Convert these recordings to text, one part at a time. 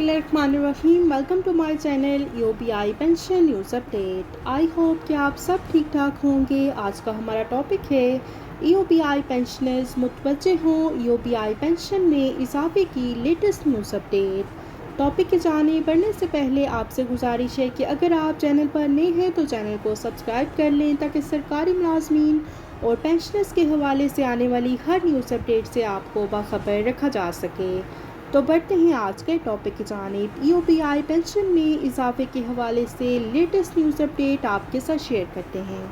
बिस्मिल्लाहिर्रहमानिर्रहीम। Welcome to my channel UPI pension news update. I hope कि आप सब ठीक ठाक होंगे। आज का हमारा टॉपिक है यूपीआई पेंशनर्स मुतवज्जे हों, यूपीआई पेंशन में इजाफे की लेटेस्ट न्यूज़ अपडेट। टॉपिक के जाने बढ़ने से पहले आपसे गुजारिश है कि अगर आप चैनल पर नए हैं तो चैनल को सब्सक्राइब कर लें ताकि सरकारी मुलाजमीन और पेंशनर्स के हवाले से आने वाली हर न्यूज़ अपडेट से आपको बाखबर रखा जा सके। तो बढ़ते हैं आज के टॉपिक की जानिब। यूपीआई पेंशन में इजाफे के हवाले से लेटेस्ट न्यूज़ अपडेट आपके साथ शेयर करते हैं।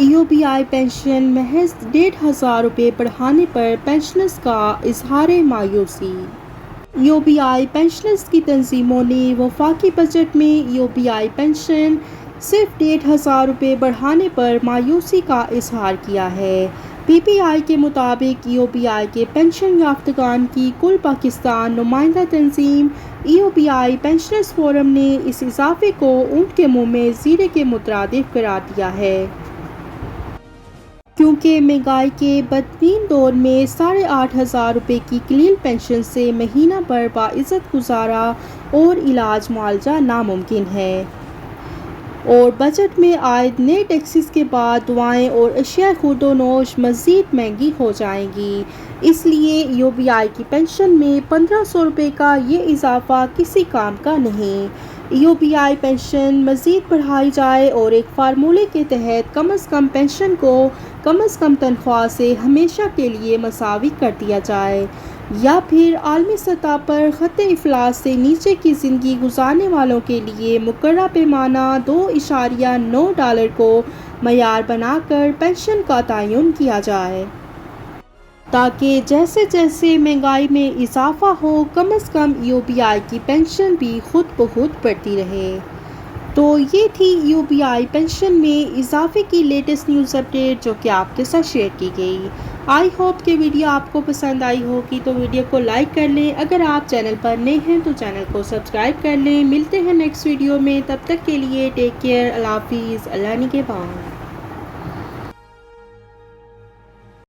यूपीआई पेंशन महज 1,500 रुपये बढ़ाने पर पेंशनर्स का इजहार मायूसी। यूपीआई पेंशनर्स की तंजीमों ने वफाकी बजट में यूपीआई पेंशन सिर्फ 1,500 रुपये बढ़ाने पर मायूसी का इजहार किया है। पीपीआई के मुताबिक यूपीआई के पेंशन याफ्तगान की कुल पाकिस्तान नुमाइंदा तंजीम यूपीआई पेंशनर्स फोरम ने इस इजाफे को ऊंट के मुंह में जीरे के मुतरादिफ करार दिया है, क्योंकि महंगाई के बदतरीन दौर में 8,500 रुपये की कलील पेंशन से महीना भर बाइज़्ज़त गुजारा और इलाज मुआवजा नामुमकिन है। और बजट में आयद नए टैक्सेस के बाद दवाएं और अशिया खुर्दोनोश मज़ीद महंगी हो जाएंगी। इसलिए यूपीआई की पेंशन में 1,500 रुपये का ये इजाफा किसी काम का नहीं। यूपीआई पेंशन मज़ीद बढ़ाई जाए और एक फार्मूले के तहत कम अज़ कम पेंशन को कम अज़ कम तनख्वाह से हमेशा के लिए मसावी कर दिया जाए, या फिर आलमी सतह पर ख़त्ते इफलास से नीचे की ज़िंदगी गुजारने वालों के लिए मुकर्रर पैमाना $2.9 को मयार बनाकर पेंशन का तयन किया जाए, ताकि जैसे जैसे महंगाई में इजाफा हो कम अज़ कम यूपीआई की पेंशन भी खुद ब खुद बढ़ती रहे। तो ये थी यूपीआई पेंशन में इजाफे की लेटेस्ट न्यूज़ अपडेट जो कि आपके साथ शेयर की गई। आई होप कि वीडियो आपको पसंद आई होगी, तो वीडियो को लाइक कर लें। अगर आप चैनल पर नए हैं तो चैनल को सब्सक्राइब कर लें। मिलते हैं नेक्स्ट वीडियो में, तब तक के लिए टेक केयर, अल्लाह हाफिज़, अल्लाह निगहबान।